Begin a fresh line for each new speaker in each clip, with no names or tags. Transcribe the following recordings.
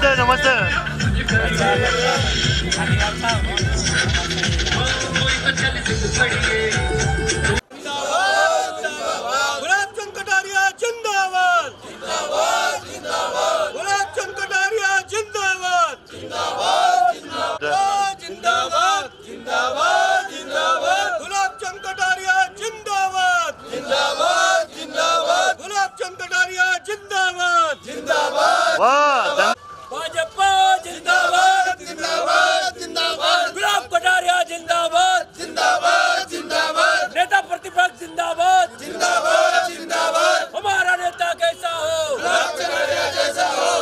नमस्ते नमस्ते।
गुलाब चंद कटारिया जिंदाबाद जिंदाबाद जिंदाबाद। गुलाब चंद कटारिया जिंदाबाद जिंदाबाद जिंदाबाद जिंदाबाद जिंदाबाद जिंदाबाद। गुलाब चंद कटारिया जिंदाबाद जिंदाबाद जिंदाबाद। गुलाब चंद कटारिया जिंदाबाद जिंदाबाद।
वाह
भाजपा जिंदाबाद जिंदाबाद जिंदाबाद। गुलाब कटारिया जिंदाबाद जिंदाबाद जिंदाबाद। नेता प्रतिपक्ष जिंदाबाद जिंदाबाद जिंदाबाद। हमारा नेता कैसा हो गुलाब कटारिया जैसा हो।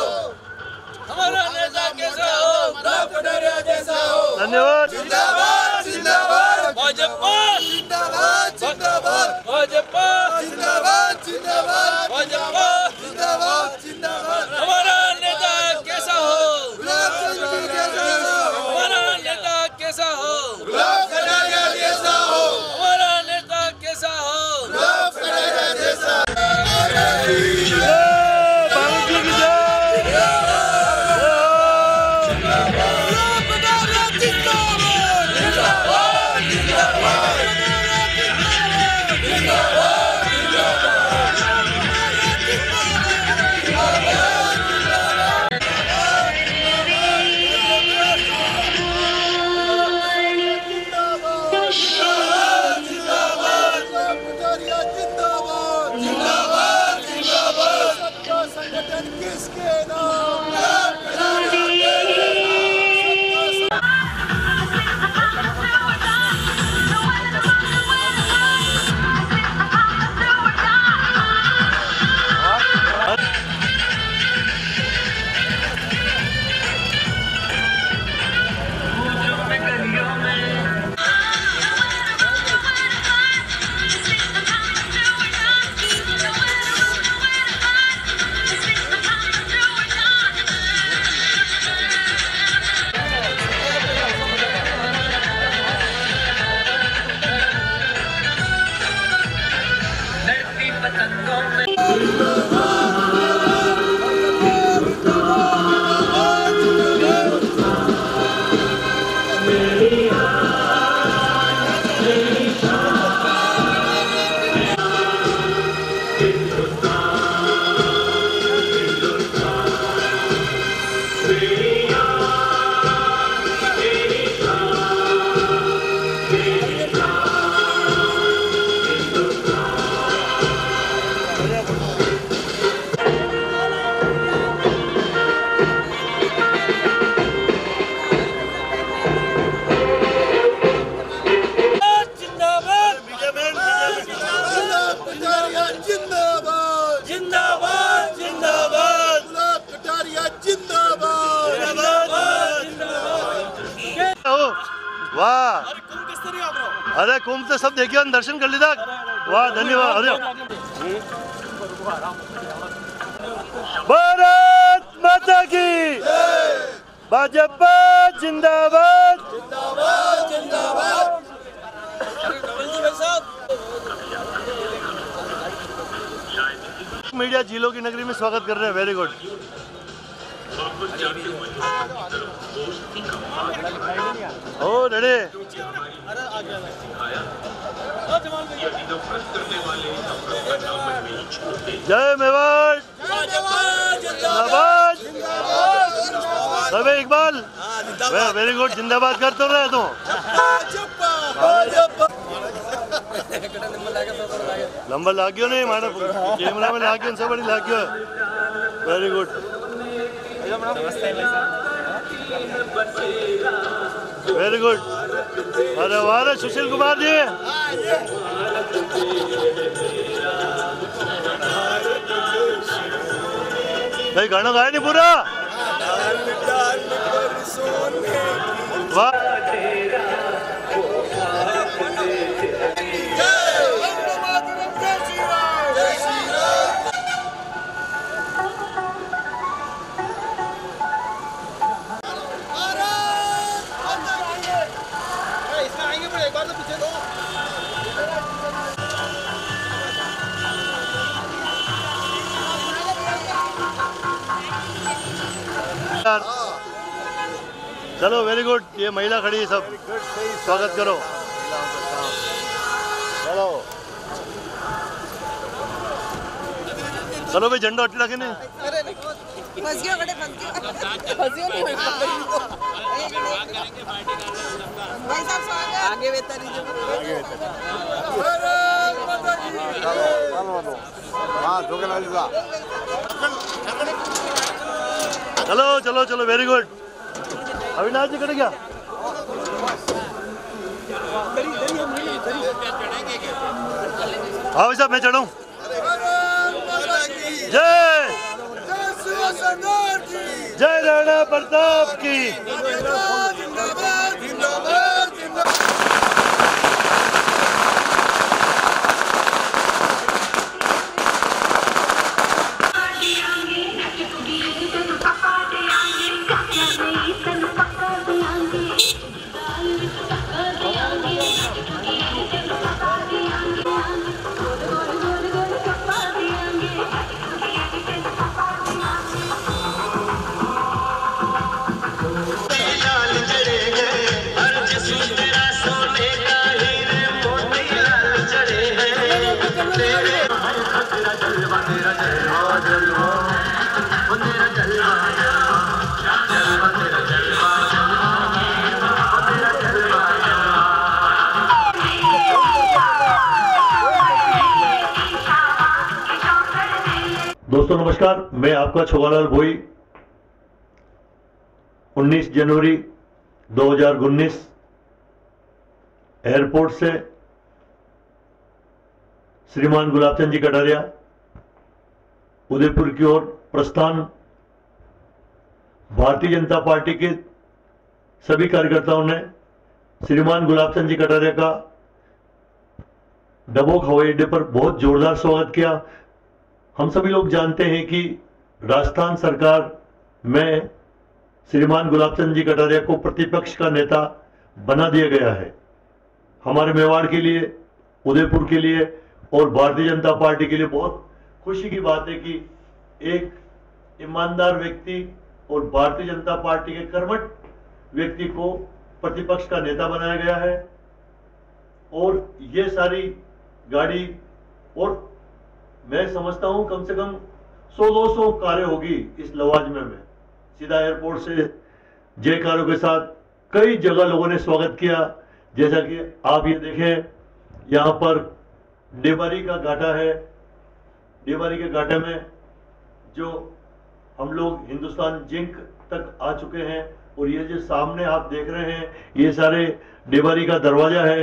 हमारा नेता कैसा हो गुलाब कटारिया जैसा हो।
धन्यवाद।
जिंदाबाद जिंदाबाद। भाजपा जिंदाबाद जिंदाबाद। भाजपा जिंदाबाद जिंदाबाद। भाजपा जिंदाबाद जिंदाबाद। हमारा नेता कैसा हो गुलाब कटारिया जैसा हो। हमारा नेता कैसा हो गुलाब कटारिया जैसा हो। हमारा नेता कैसा हो गुलाब कटारिया जैसा।
बाबूजी की जय।
गुलाब कटारिया जिंदाबाद जिंदाबाद जिंदाबाद। संगठन किसके नाम गुलाब कटारिया।
वाह अरे कुंभ तो सब देखियो दर्शन कर लीधा। वाह धन्यवाद। अरे भारत माता की भाजपा जिंदाबाद
जिंदाबाद जिंदाबाद।
मीडिया जिलों की नगरी में स्वागत कर रहे हैं। Very good. Oh ready. जय मेवाड़ जिंदाबाद। Iqbal very good. जिंदाबाद कर तो रहे तुम। लंबा लाग्यो नहीं माने कैमरा में लाग्यो सब बड़ी लाग्यो। Very good. Very good. अरे वाह सुशील कुमार जी। भाई गाना गाया नहीं पूरा। वाह चलो वेरी गुड। ये महिला खड़ी है, सब स्वागत करो। चलो चलो भाई, झंडा हटी रखे नहीं।
आगे
चलो चलो चलो, वेरी गुड। अविनाश जी खड़े क्या? हाँ भाई साहब, मैं चढ़ाऊँ। जय जय राणा प्रताप की। दोस्तों नमस्कार, मैं आपका छोगालाल भोई। 19 जनवरी 2019 एयरपोर्ट से श्रीमान गुलाबचंद जी कटारिया उदयपुर की ओर प्रस्थान। भारतीय जनता पार्टी के सभी कार्यकर्ताओं ने श्रीमान गुलाबचंद जी कटारिया का डबोक हवाई अड्डे पर बहुत जोरदार स्वागत किया। हम सभी लोग जानते हैं कि राजस्थान सरकार में श्रीमान गुलाबचंद जी कटारिया को प्रतिपक्ष का नेता बना दिया गया है। हमारे मेवाड़ के लिए, उदयपुर के लिए और भारतीय जनता पार्टी के लिए बहुत खुशी की बात है कि एक ईमानदार व्यक्ति और भारतीय जनता पार्टी के कर्मठ व्यक्ति को प्रतिपक्ष का नेता बनाया गया है। और ये सारी गाड़ी, और मैं समझता हूं कम से कम 100-200 कारें होगी इस लवाजमे में। सीधा एयरपोर्ट से जयकारों के साथ कई जगह लोगों ने स्वागत किया। जैसा कि आप ये देखें, यहाँ पर डेबारी का घाटा है। डेबारी के घाटे में जो हम लोग हिंदुस्तान जिंक तक आ चुके हैं, और ये जो सामने आप देख रहे हैं, ये सारे डेबारी का दरवाजा है।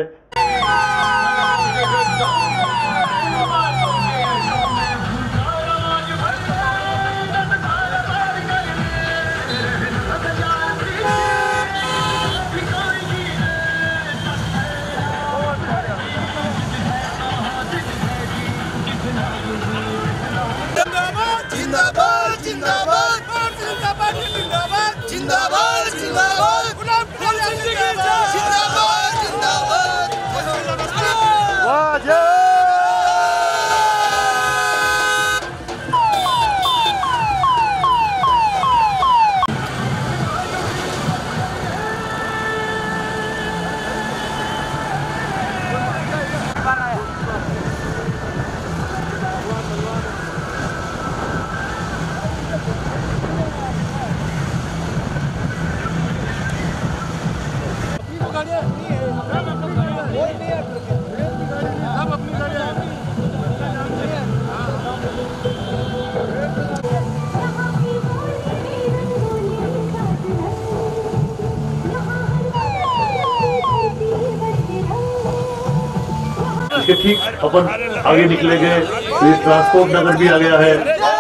इसके ठीक अपन आगे निकले गए तो ये ट्रांसपोर्ट नगर भी आ गया है।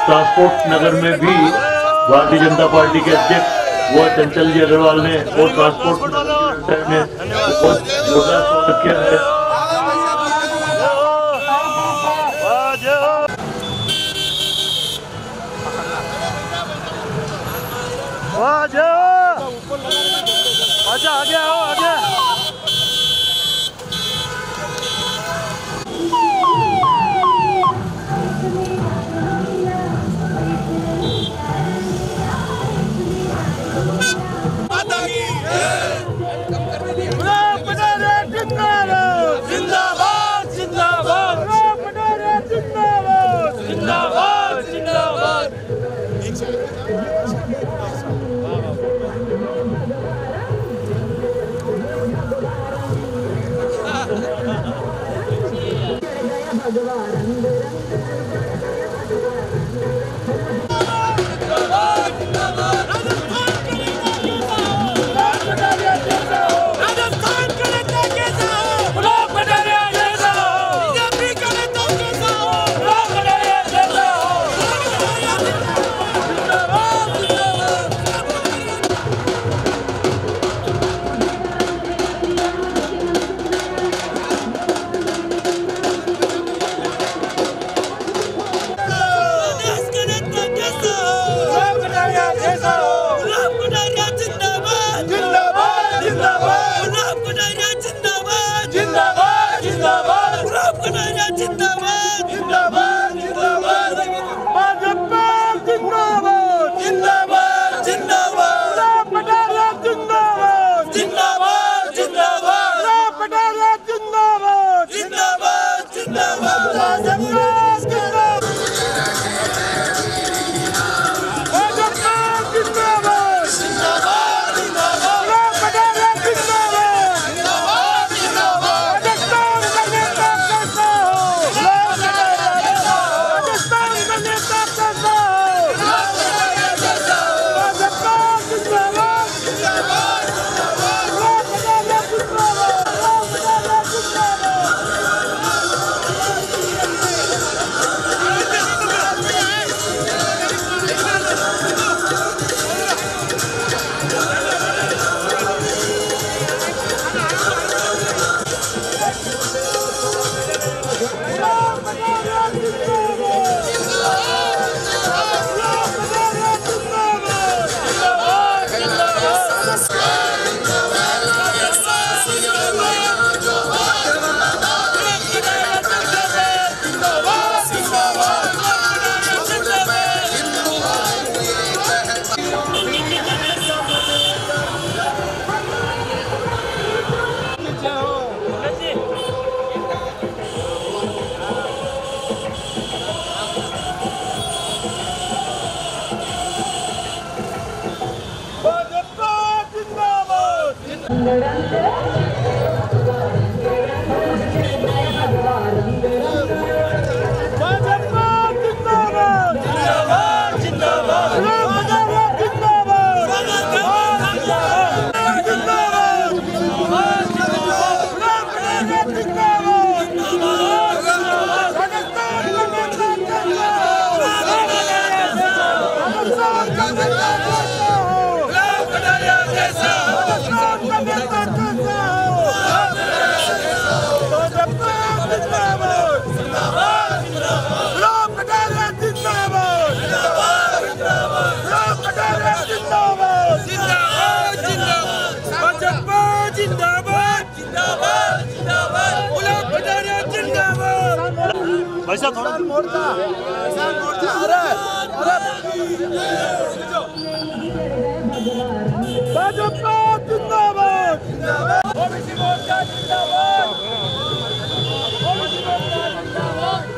ट्रांसपोर्ट नगर में भी भारतीय जनता पार्टी के अध्यक्ष वो चंचल जी अग्रवाल ने और ट्रांसपोर्ट ने बहुत जोरदार स्वागत किया है। अच्छा आगे आओ, आगे। भाईसा थोड़ा
मोर्चा अरे भाजपा जिंदाबाद ओबीसी मोर्चा जिंदाबाद ओबीसी मोर्चा जिंदाबाद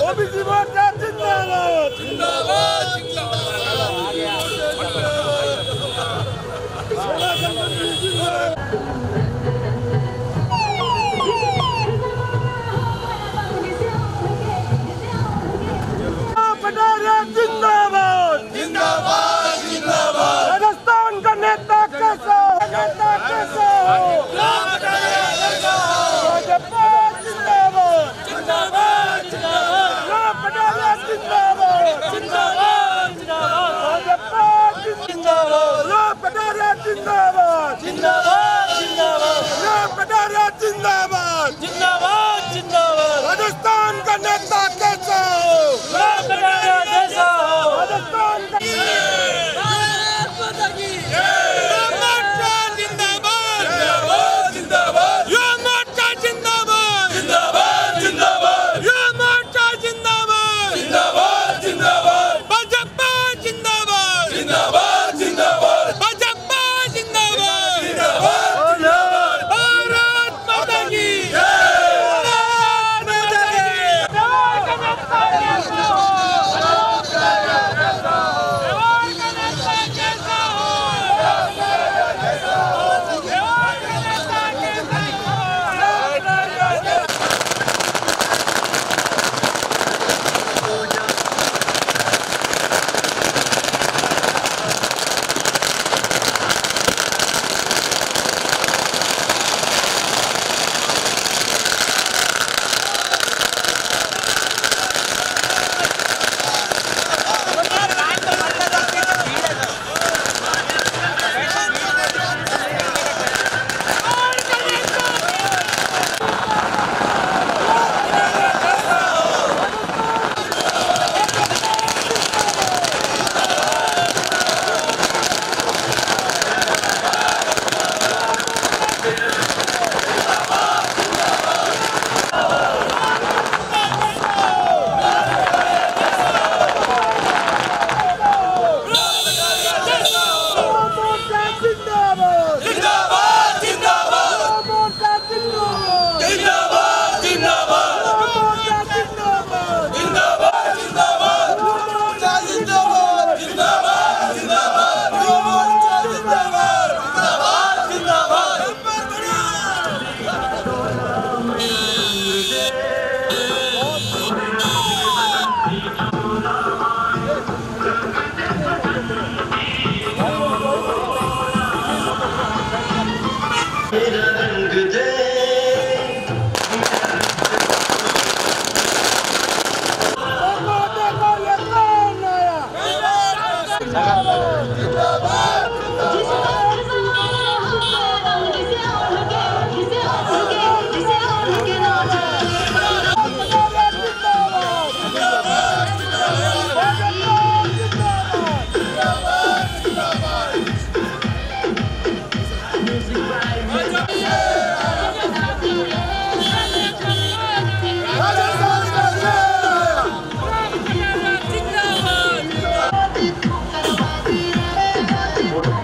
ओबीसी मोर्चा जिंदाबाद जिंदाबाद जिंदाबाद जिंदाबाद जिंदाबाद राजस्थान का नेता कैसा भाजपा जिंदाबाद जिंदाबाद जिंदाबाद जिंदाबाद भाजपा जिंदाबाद जिंदाबाद जिंदाबाद जिंदाबाद राजस्थान का नेता कैसा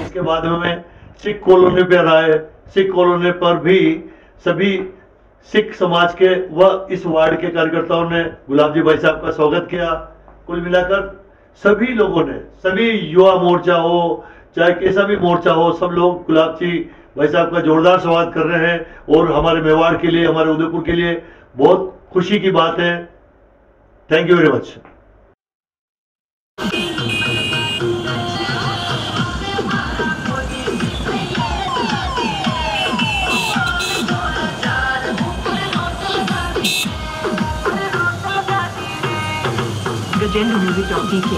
इसके बाद में सिख कॉलोनी पर आए। सिख कॉलोनी पर भी सभी सिख समाज के व इस वार्ड के कार्यकर्ताओं ने गुलाब जी भाई साहब का स्वागत किया। कुल मिलाकर सभी लोगों ने, सभी युवा मोर्चा हो चाहे कैसा भी मोर्चा हो, सब लोग गुलाब जी भाई साहब का जोरदार स्वागत कर रहे हैं और हमारे मेवाड़ के लिए, हमारे उदयपुर के लिए बहुत खुशी की बात है। Thank you very much.
GajendraMusic.dk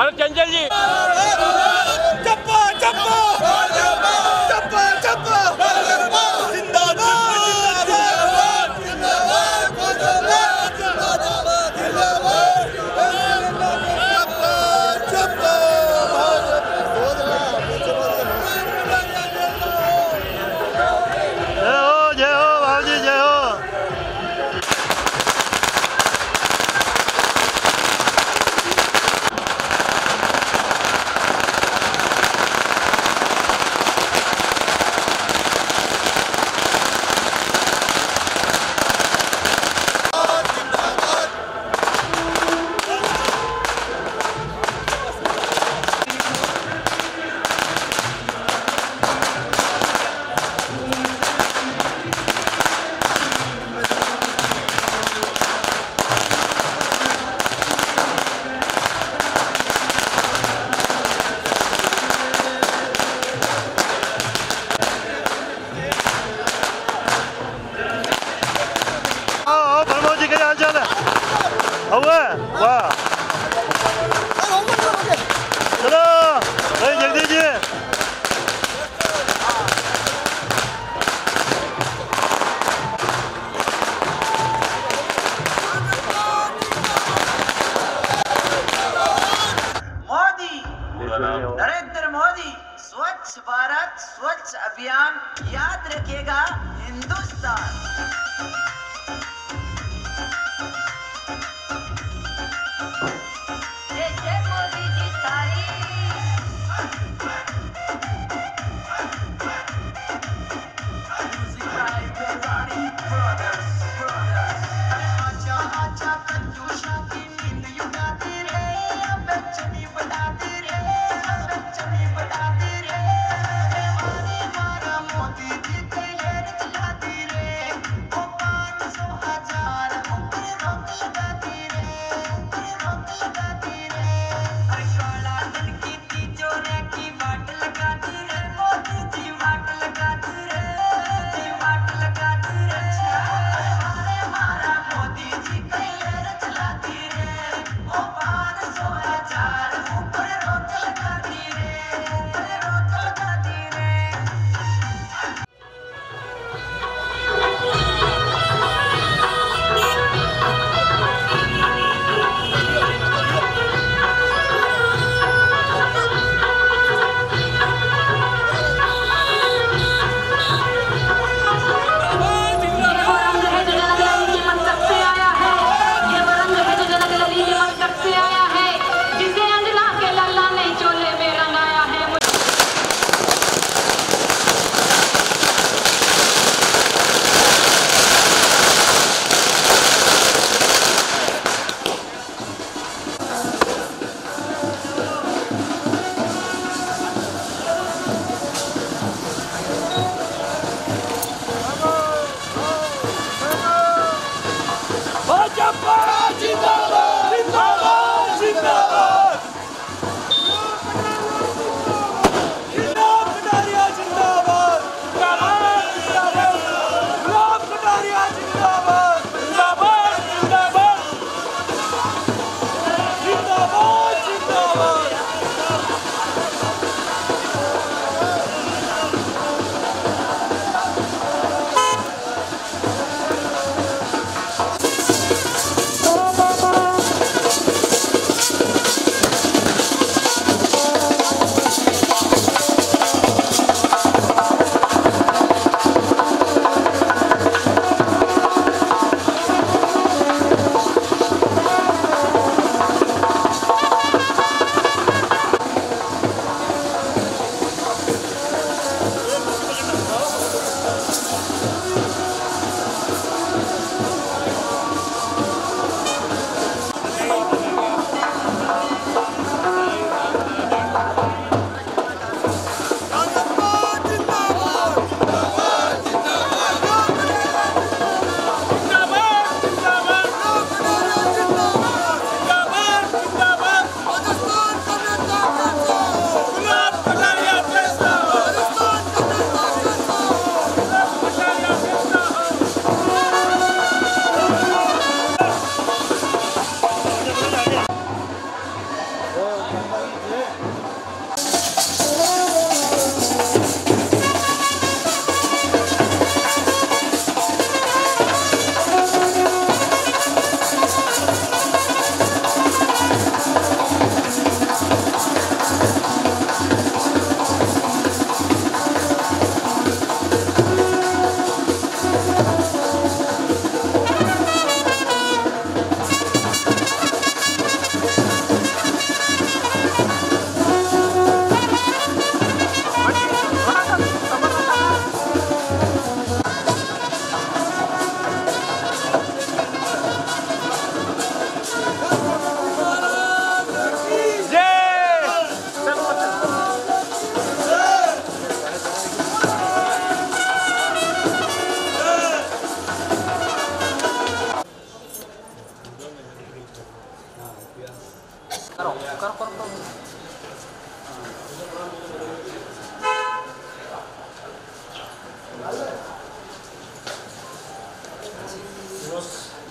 अरे चंचल जी
चप्पा चप्पा चप्पा चप्पा जिंदाबाद
जय हो भाजी जय हो। प्रमोद जी क्या हाल चाल है? वाह चलो भाई जगदीश जी।
मोदी नरेंद्र मोदी स्वच्छ भारत स्वच्छ अभियान याद रखेगा हिंदुस्तान। जय मोदी जी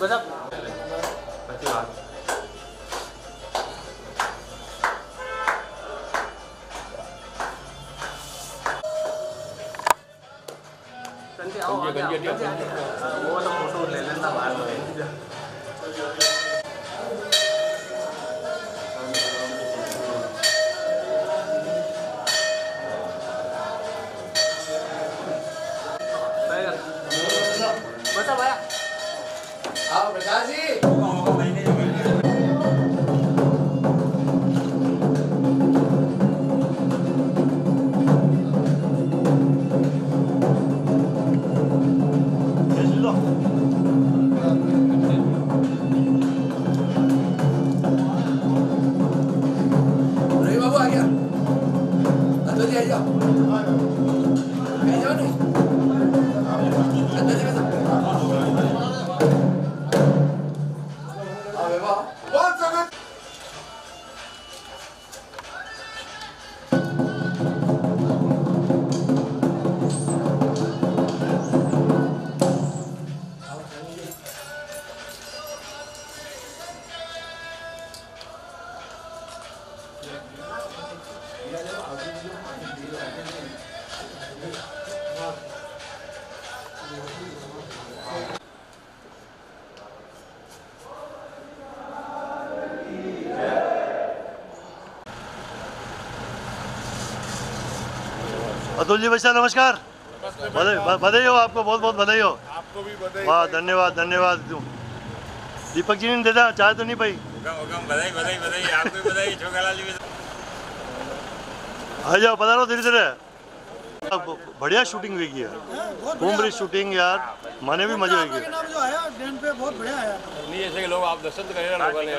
वो तो फोटो ले लेना बाद में। बता भैया आओ प्रकाश जी।
अतुल जी बच्चा नमस्कार। बधाई हो, आपको बहुत बहुत बधाई हो।
आपको भी बधाई।
वाह धन्यवाद धन्यवाद। दीपक जी ने देता चाय तो नहीं पाई।
बधाई बधाई बधाई, आपको भी बधाई, छोकरालाल जी भी।
आ जाओ पधारो धीरे धीरे। बढ़िया शूटिंग हुई है, कुंभ शूटिंग यार, माने भी मजे हुई।
जो आया डेन पे बहुत बढ़िया आया।
नहीं ऐसे के लोग आप दर्शन तो करें लोगों ने।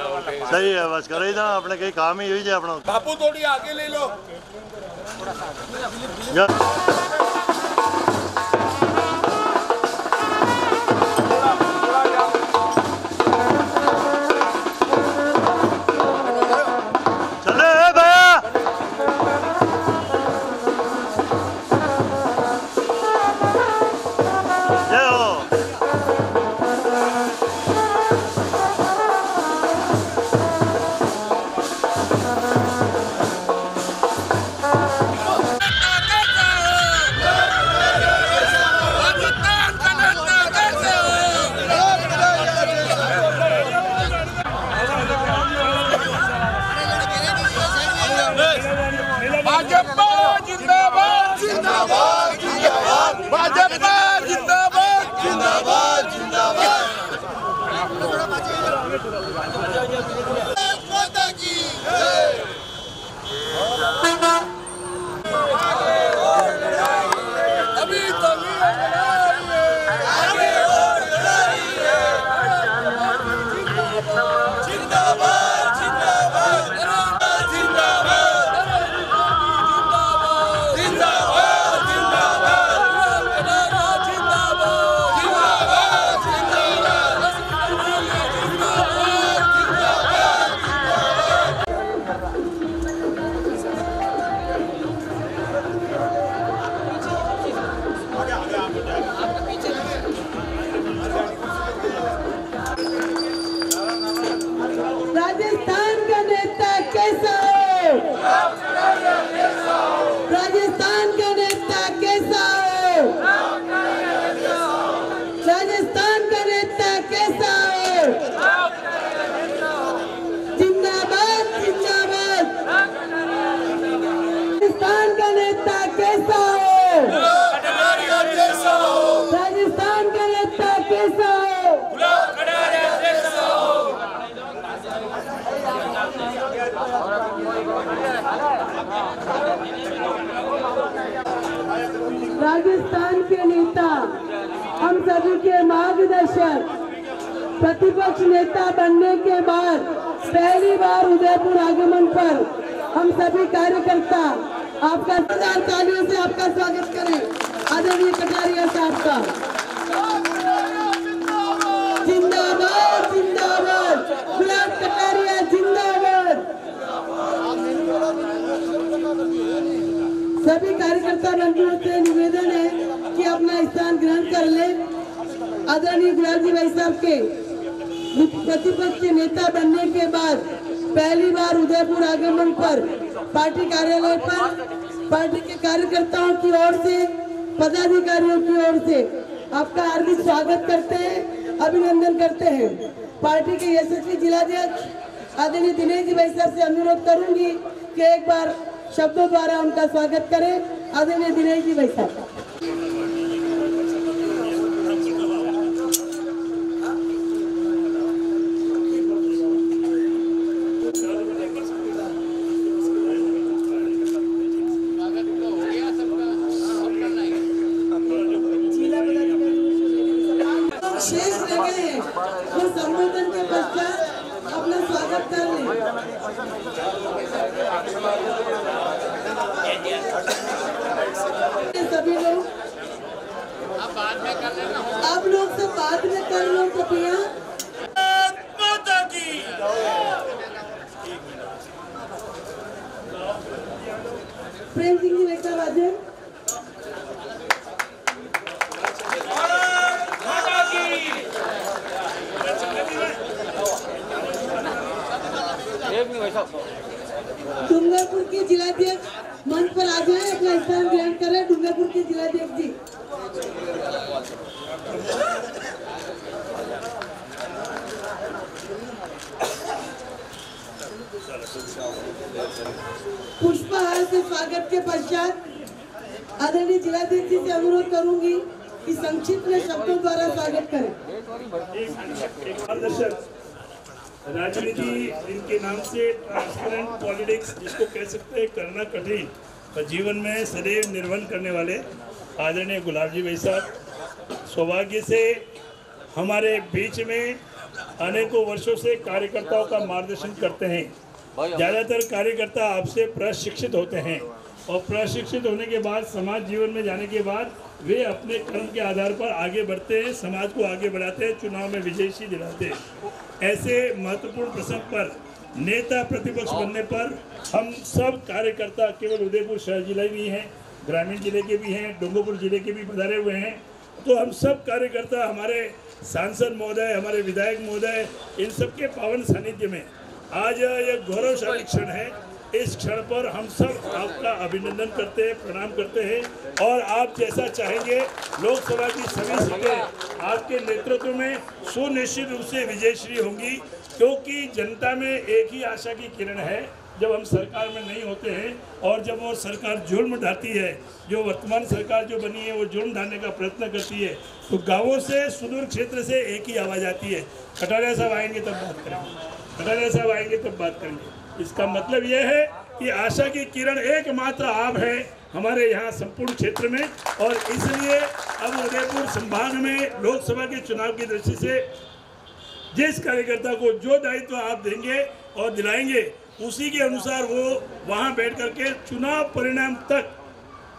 सही है, बस कर ही था अपने कहीं काम ही हुई जाए अपना।
बापू थोड़ी आगे ले लो।
राजस्थान का नेता कैसा हो? राजस्थान का नेता कैसा हो? जिंदाबाद जिंदाबाद। राजस्थान का नेता कैसा हो? राजस्थान का नेता कैसा हो? राजस्थान के नेता हम सभी के मार्गदर्शक, प्रतिपक्ष नेता बनने के बाद पहली बार उदयपुर आगमन पर हम सभी कार्यकर्ता आपका तालियों से आपका स्वागत करें। आदरणीय कटारिया साहब का जिंदाबाद जिंदाबाद। गुलाब कटारिया जिंदाबाद। सभी कार्यकर्ता बंधुओं से निवेदन है कि अपना स्थान ग्रहण कर ले। आदरणीय गुलाब जी भाई साहब के प्रतिपक्ष के नेता बनने के बाद पहली बार उदयपुर आगमन पर पार्टी कार्यालय पर पार्टी के कार्यकर्ताओं की ओर से, पदाधिकारियों की ओर से आपका हार्दिक स्वागत करते हैं, अभिनंदन करते हैं। पार्टी के यशस्वी जिलाध्यक्ष आदरणीय दिनेश जी भाई सर से अनुरोध करूंगी कि एक बार शब्दों द्वारा उनका स्वागत करें। आदरणीय दिनेश जी भाई साहब। शेष रह गए हैं वो संबोधन के पश्चात अपना स्वागत कर लें। सभी लोग आप लोग सब बाद में कर लो कृपया। प्रेम सिंह जी वैसा बाजे। डूंगरपुर के जिलाध्यक्ष मंच पर आ जाए, अपना स्थान ग्रहण करें। डूंगरपुर के जिलाध्यक्ष जी। पुष्पहार से स्वागत के पश्चात आदरणीय जिलाध्यक्ष जी से अनुरोध करूंगी कि संक्षिप्त में शब्दों द्वारा स्वागत करें।
राजनीति इनके नाम से ट्रांसपेरेंट पॉलिटिक्स जिसको कह सकते हैं करना कठिन और जीवन में सदैव निर्वहन करने वाले आदरणीय गुलाब जी भाई साहब सौभाग्य से हमारे बीच में अनेकों वर्षों से कार्यकर्ताओं का मार्गदर्शन करते हैं। ज़्यादातर कार्यकर्ता आपसे प्रशिक्षित होते हैं और प्रशिक्षित होने के बाद समाज जीवन में जाने के बाद वे अपने कर्म के आधार पर आगे बढ़ते हैं, समाज को आगे बढ़ाते हैं, चुनाव में विजयी दिलाते हैं। ऐसे महत्वपूर्ण प्रसंग पर नेता प्रतिपक्ष बनने पर हम सब कार्यकर्ता केवल उदयपुर शहर जिले भी हैं, ग्रामीण जिले के भी हैं, डूंगरपुर जिले के भी पधारे हुए हैं। तो हम सब कार्यकर्ता हमारे सांसद महोदय, हमारे विधायक महोदय, इन सबके पावन सानिध्य में आज यह गौरवशाली क्षण है। इस क्षण पर हम सब आपका अभिनंदन करते हैं, प्रणाम करते हैं और आप जैसा चाहेंगे लोकसभा की सभी सीटें आपके नेतृत्व में सुनिश्चित रूप से विजयश्री होंगी, क्योंकि जनता में एक ही आशा की किरण है। जब हम सरकार में नहीं होते हैं और जब वो सरकार जुल्म ढाती है, जो वर्तमान सरकार जो बनी है वो जुल्म ढाने का प्रयत्न करती है, तो गाँवों से सुदूर क्षेत्र से एक ही आवाज़ आती है, कटारिया साहब आएंगे तब बात करेंगे, कटारिया साहब आएंगे तब बात करेंगे। इसका मतलब यह है कि आशा की किरण एकमात्र आप है हमारे यहाँ संपूर्ण क्षेत्र में। और इसलिए अब उदयपुर संभाग में लोकसभा के चुनाव की दृष्टि से जिस कार्यकर्ता को जो दायित्व आप देंगे और दिलाएंगे, उसी के अनुसार वो वहाँ बैठ करके चुनाव परिणाम तक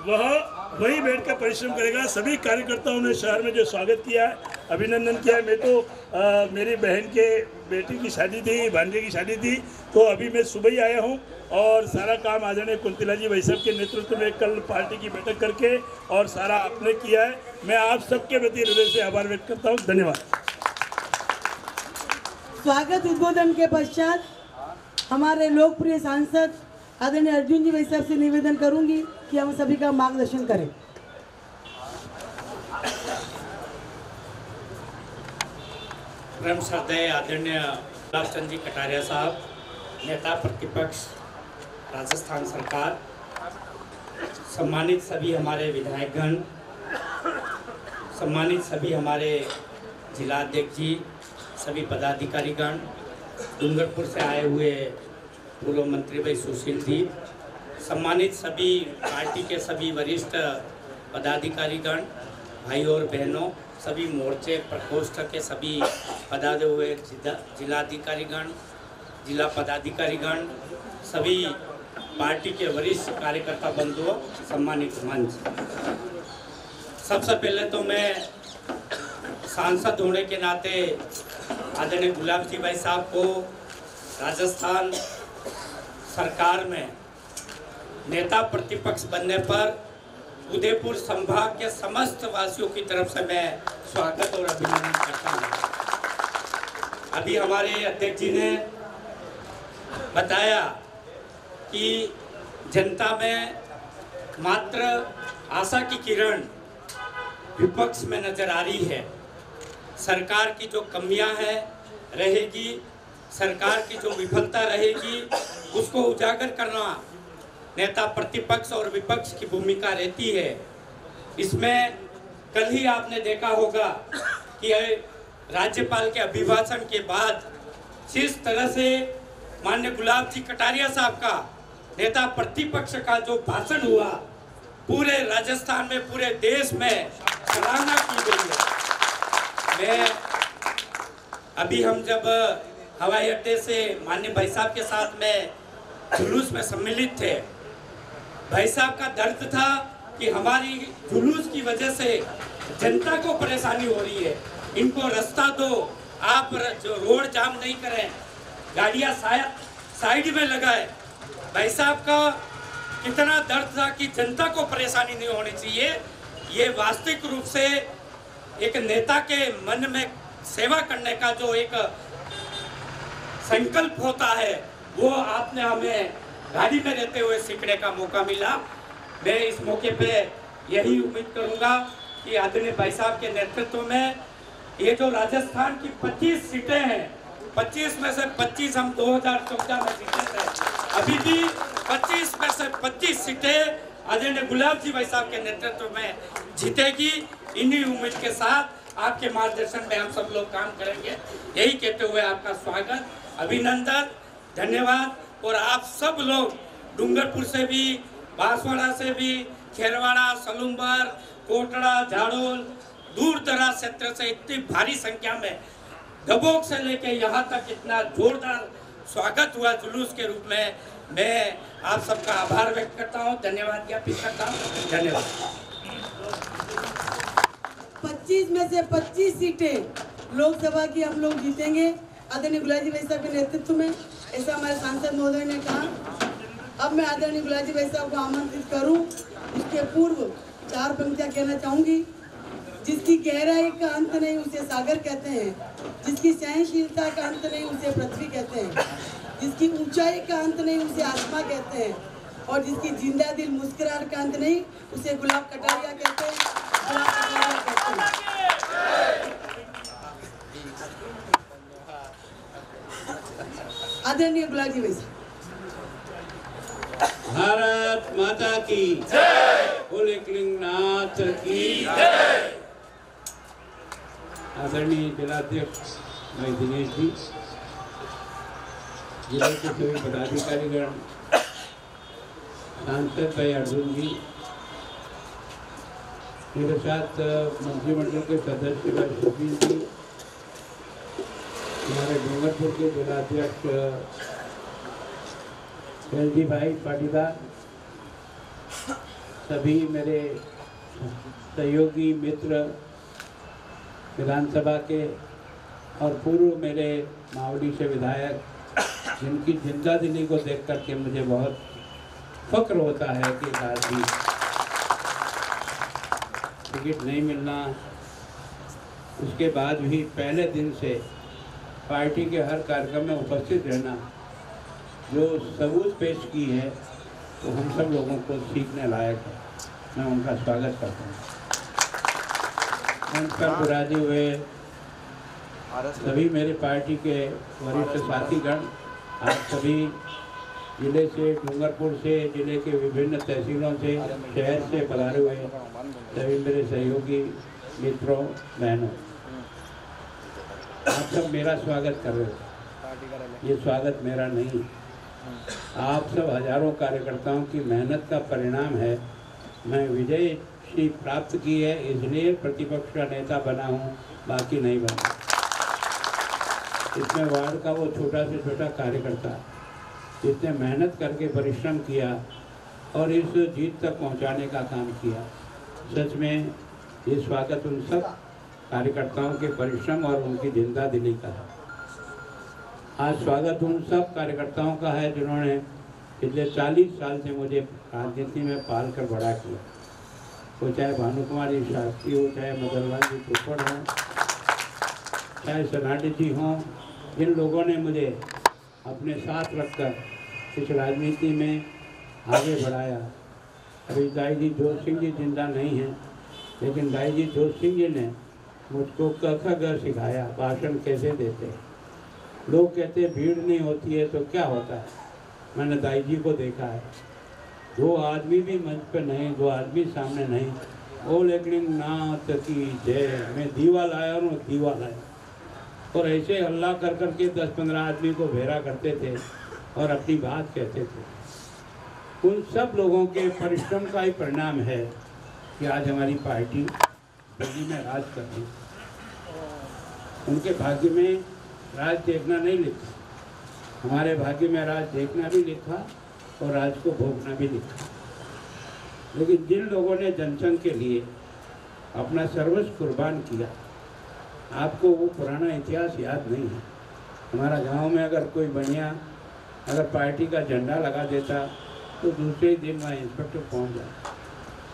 वही बैठकर परिश्रम करेगा। सभी कार्यकर्ताओं ने शहर में जो स्वागत किया है, अभिनंदन किया है। मैं तो मेरी बहन के बेटी की शादी थी, भांजे की शादी थी, तो अभी मैं सुबह ही आया हूं और सारा काम आदरणीय कुंतिला जी भाई साहब के नेतृत्व में कल पार्टी की बैठक करके और सारा आपने किया है। मैं आप सबके प्रति हृदय से आभार व्यक्त करता हूँ। धन्यवाद।
स्वागत उद्बोधन के पश्चात हमारे लोकप्रिय सांसद आदरणीय अर्जुन जी भाई साहब से निवेदन करूंगी कि हम सभी का मार्गदर्शन करें।
परम श्रद्धेय आदरणीय गुलाब चंद जी कटारिया साहब, नेता प्रतिपक्ष राजस्थान सरकार, सम्मानित सभी हमारे विधायकगण, सम्मानित सभी हमारे जिलाध्यक्ष जी, सभी पदाधिकारीगण, डूंगरपुर से आए हुए पूर्व मंत्री भाई सुशील जी, सम्मानित सभी पार्टी के सभी वरिष्ठ पदाधिकारीगण, भाई और बहनों, सभी मोर्चे प्रकोष्ठ के सभी पधारे हुए जिलाधिकारीगण, जिला पदाधिकारीगण, सभी पार्टी के वरिष्ठ कार्यकर्ता बंधुओं, सम्मानित मंच। सबसे पहले तो मैं सांसद होने के नाते आदरणीय गुलाब जी भाई साहब को राजस्थान सरकार में नेता प्रतिपक्ष बनने पर उदयपुर संभाग के समस्त वासियों की तरफ से मैं स्वागत और अभिनंदन करता हूँ। अभी हमारे अध्यक्ष जी ने बताया कि जनता में मात्र आशा की किरण विपक्ष में नजर आ रही है। सरकार की जो कमियां हैं रहेगी, सरकार की जो विफलता रहेगी, उसको उजागर करना नेता प्रतिपक्ष और विपक्ष की भूमिका रहती है। इसमें कल ही आपने देखा होगा कि राज्यपाल के अभिभाषण के बाद जिस तरह से माननीय गुलाब जी कटारिया साहब का नेता प्रतिपक्ष का जो भाषण हुआ, पूरे राजस्थान में, पूरे देश में सराहना की गई है। मैं अभी हम जब हवाई अड्डे से माननीय भाई साहब के साथ में जुलूस में सम्मिलित थे, भाई साहब का दर्द था कि हमारी जुलूस की वजह से जनता को परेशानी हो रही है, इनको रास्ता दो, आप जो रोड जाम नहीं करें, गाड़ियां साइड में लगाए। भाई साहब का कितना दर्द था कि जनता को परेशानी नहीं होनी चाहिए। ये वास्तविक रूप से एक नेता के मन में सेवा करने का जो एक संकल्प होता है, वो आपने हमें गाड़ी में रहते हुए सीखने का मौका मिला। मैं इस मौके पे यही उम्मीद करूंगा कि आदरणीय भाई साहब के नेतृत्व में ये जो राजस्थान की 25 सीटें हैं, 25 में से 25 हम 2014 में जीते थे, अभी भी 25 में से 25 सीटें आदरणीय गुलाब जी भाई साहब के नेतृत्व में जीतेगी। इन्हीं उम्मीद के साथ आपके मार्गदर्शन में हम सब लोग काम करेंगे। यही कहते हुए आपका स्वागत, अभिनंदन, धन्यवाद। और आप सब लोग डूंगरपुर से भी, बांसवाड़ा से भी, खेरवाड़ा, सलूम्बर, कोटड़ा, झाड़ोल, दूर दराज क्षेत्र से इतनी भारी संख्या में दबोक से लेके यहाँ तक इतना जोरदार स्वागत हुआ जुलूस के रूप में, मैं आप सबका आभार व्यक्त करता हूँ, धन्यवाद ज्ञापित करता हूँ। धन्यवाद।
25 में से 25 सीटें लोकसभा की हम लोग जीतेंगे आदरणीय गुलाब जी भाई साहब के नेतृत्व में, ऐसा हमारे सांसद महोदय ने कहा। अब मैं आदरणीय गुलाब जी भाई साहब को आमंत्रित करूं, उसके पूर्व 4 पंक्तियां कहना चाहूंगी। जिसकी गहराई का अंत नहीं उसे सागर कहते हैं, जिसकी सहनशीलता का अंत नहीं उसे पृथ्वी कहते हैं, जिसकी ऊंचाई का अंत नहीं उसे आसमां कहते हैं, और जिसकी जिंदा दिल मुस्कुराहट का अंत नहीं उसे गुलाब कटारिया कहते हैं, गुलाब कटारिया कहते हैं। आदरणीय गुलाब जी भाई साहब।
भारत माता की जय, बोले कलिंगनाथ की जय। आदरणीय जिलाध्यक्ष भाई दिनेश जी, जिले के सभी पदाधिकारीगण, सांसद भाई अर्जुन जी, मेरे साथ मंत्रिमंडल के सदस्य भाई सुशील जी, हमारे डूंगरपुर के जिलाध्यक्ष एलजी भाई पाटीदार, सभी मेरे सहयोगी मित्र विधानसभा के और पूर्व मेरे मावली से विधायक, जिनकी जिंदा दिली को देख करके मुझे बहुत फक्र होता है कि आज भी टिकट नहीं मिलना, उसके बाद भी पहले दिन से पार्टी के हर कार्यक्रम में उपस्थित रहना, जो सबूत पेश की है वो हम सब लोगों को सीखने लायक है। मैं उनका स्वागत करता हूँ। मंच पर विराजे हुए सभी मेरे पार्टी के वरिष्ठ साथीगण, आप सभी जिले से, डूंगरपुर से, जिले के विभिन्न तहसीलों से, शहर से पधारे हुए सभी मेरे सहयोगी मित्रों, बहनों, आप सब मेरा स्वागत कर रहे हो। ये स्वागत मेरा नहीं, आप सब हजारों कार्यकर्ताओं की मेहनत का परिणाम है। मैं विजय श्री प्राप्त की है, इसलिए प्रतिपक्ष का नेता बना हूँ, बाकी नहीं बना। इसमें वार्ड का वो छोटा से छोटा कार्यकर्ता जिसने मेहनत करके परिश्रम किया और इस जीत तक पहुंचाने का काम किया, सच में ये स्वागत उन सब कार्यकर्ताओं के परिश्रम और उनकी जिंदा दिली का है। आज स्वागत उन सब कार्यकर्ताओं का है जिन्होंने पिछले 40 साल से मुझे राजनीति में पाल कर बड़ा किया, वो चाहे भानु कुमारी शास्त्री हो, चाहे मदनलाल जी कुपड़ हों, चाहे सनाडी जी हों, जिन लोगों ने मुझे अपने साथ रखकर इस राजनीति में आगे बढ़ाया। अभी दाई जी जोत सिंह जी जिंदा नहीं हैं, लेकिन दाई जी जोत सिंह जी ने मुझको क ख ग सिखाया, भाषण कैसे देते हैं। लोग कहते हैं भीड़ नहीं होती है तो क्या होता है। मैंने दाई जी को देखा है, 2 आदमी भी मंच पे नहीं, 2 आदमी सामने नहीं, ओ लेकिन नाथ की जय, मैं दीवा लाया हूँ, दीवा लाया। और ऐसे हल्ला कर करके 10-15 आदमी को घेरा करते थे और अपनी बात कहते थे। उन सब लोगों के परिश्रम का ही परिणाम है कि आज हमारी पार्टी दिल्ली में राज कर रही। उनके भाग्य में राज देखना नहीं लिखा, हमारे भाग्य में राज देखना भी लिखा और राज को भोगना भी लिखा। लेकिन जिन लोगों ने जनसंघ के लिए अपना सर्वस्व कुर्बान किया, आपको वो पुराना इतिहास याद नहीं है। हमारा गांव में अगर कोई बढ़िया अगर पार्टी का झंडा लगा देता तो दूसरे ही दिन वहाँ इंस्पेक्टर पहुँच जाता।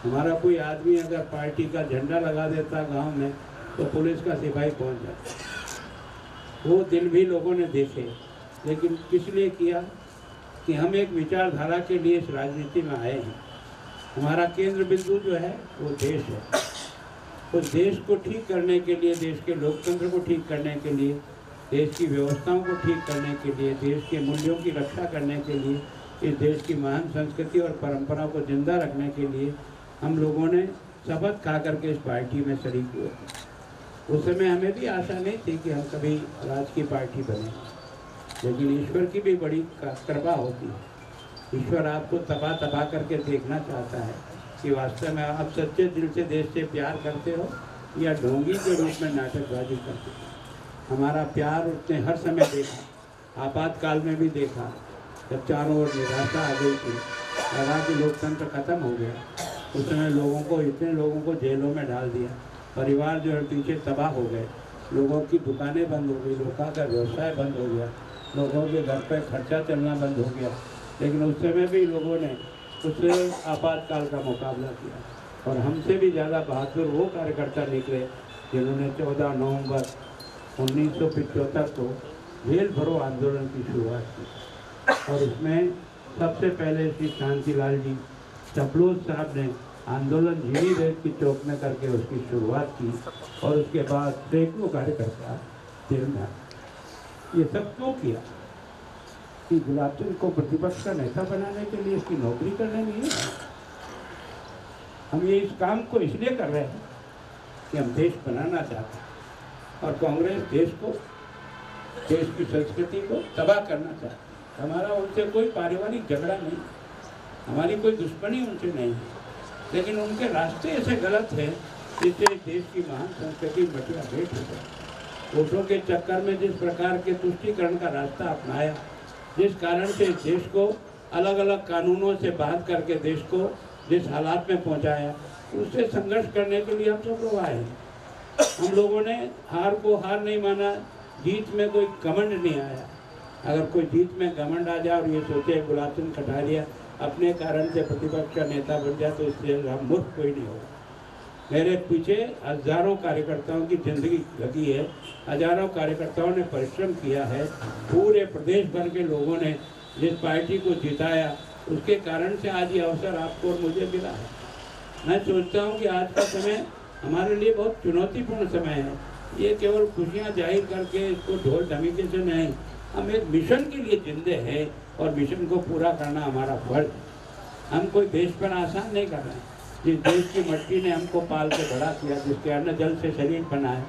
हमारा कोई आदमी अगर पार्टी का झंडा लगा देता गांव में तो पुलिस का सिपाही पहुँच जाता। वो दिन भी लोगों ने देखे, लेकिन किस लिए किया कि हम एक विचारधारा के लिए इस राजनीति में आए हैं। हमारा केंद्र बिंदु जो है वो देश है। उस देश को ठीक करने के लिए, देश के लोकतंत्र को ठीक करने के लिए, देश की व्यवस्थाओं को ठीक करने के लिए, देश के मूल्यों की रक्षा करने के लिए, इस देश की महान संस्कृति और परंपरा को जिंदा रखने के लिए हम लोगों ने शपथ खा करके इस पार्टी में शरीक हुए। उस समय हमें भी आशा नहीं थी कि हम कभी राज की पार्टी बने, लेकिन ईश्वर की भी बड़ी कृपा होती है। ईश्वर आपको तबाह करके देखना चाहता है कि वास्तव में आप सच्चे दिल से देश से प्यार करते हो या ढोंगी के रूप में नाटकबाजी करते हो। हमारा प्यार उसने हर समय देखा, आपातकाल में भी देखा, जब चारों ओर निराशा आ गई थी, लगा कि लोकतंत्र खत्म हो गया, उस समय लोगों को, इतने लोगों को जेलों में डाल दिया, परिवार जो है पीछे तबाह हो गए, लोगों की दुकानें बंद हो गई, लोगों का व्यवसाय बंद हो गया, लोगों के घर पर खर्चा चलना बंद हो गया। लेकिन उस समय भी लोगों ने उस आपातकाल का मुकाबला किया और हमसे भी ज़्यादा बहादुर वो कार्यकर्ता निकले जिन्होंने 14 नवंबर 1975 को जेल भरो आंदोलन की शुरुआत की। और उसमें सबसे पहले श्री शांतिलाल जी चपलोद साहब ने आंदोलन झीली रेत की चौक में करके उसकी शुरुआत की और उसके बाद सैकड़ों कार्यकर्ता जेल में। ये सब क्यों किया कि गुलाब चंद को प्रतिपक्ष का नेता बनाने के लिए, इसकी नौकरी करने के लिए। हम ये इस काम को इसलिए कर रहे हैं कि हम देश बनाना चाहते हैं और कांग्रेस देश को, देश की संस्कृति को तबाह करना चाहती है। हमारा उनसे कोई पारिवारिक झगड़ा नहीं, हमारी कोई दुश्मनी उनसे नहीं है, लेकिन उनके रास्ते ऐसे गलत हैं जिससे देश की महान संस्कृति मटिया भेंट हो गई। वोटों के चक्कर में जिस प्रकार के तुष्टीकरण का रास्ता अपनाया, जिस कारण से देश को अलग अलग कानूनों से बांध करके देश को जिस हालात में पहुंचाया, उससे संघर्ष करने के लिए हम सब लोग आए हैं। हम लोगों ने हार को हार नहीं माना, जीत में कोई घमंड नहीं आया। अगर कोई जीत में घमंड आ जाए और ये सोचे गुलाब चंद कटारिया अपने कारण से प्रतिपक्ष का नेता बन जाए तो इससे हम मूर्ख कोई नहीं होगा। मेरे पीछे हजारों कार्यकर्ताओं की जिंदगी लगी है, हजारों कार्यकर्ताओं ने परिश्रम किया है, पूरे प्रदेश भर के लोगों ने जिस पार्टी को जिताया उसके कारण से आज ये अवसर आपको और मुझे मिला है। मैं सोचता हूँ कि आज का समय हमारे लिए बहुत चुनौतीपूर्ण समय है। ये केवल खुशियाँ जाहिर करके इसको ढोल धमीके से नहीं, हम एक मिशन के लिए जिंदे हैं और मिशन को पूरा करना हमारा फर्ज है। हम कोई देश पर आसान नहीं कर रहे हैं। जिस देश की मिट्टी ने हमको पाल के बड़ा किया, जिसके अन्न जल से शरीर बनाए,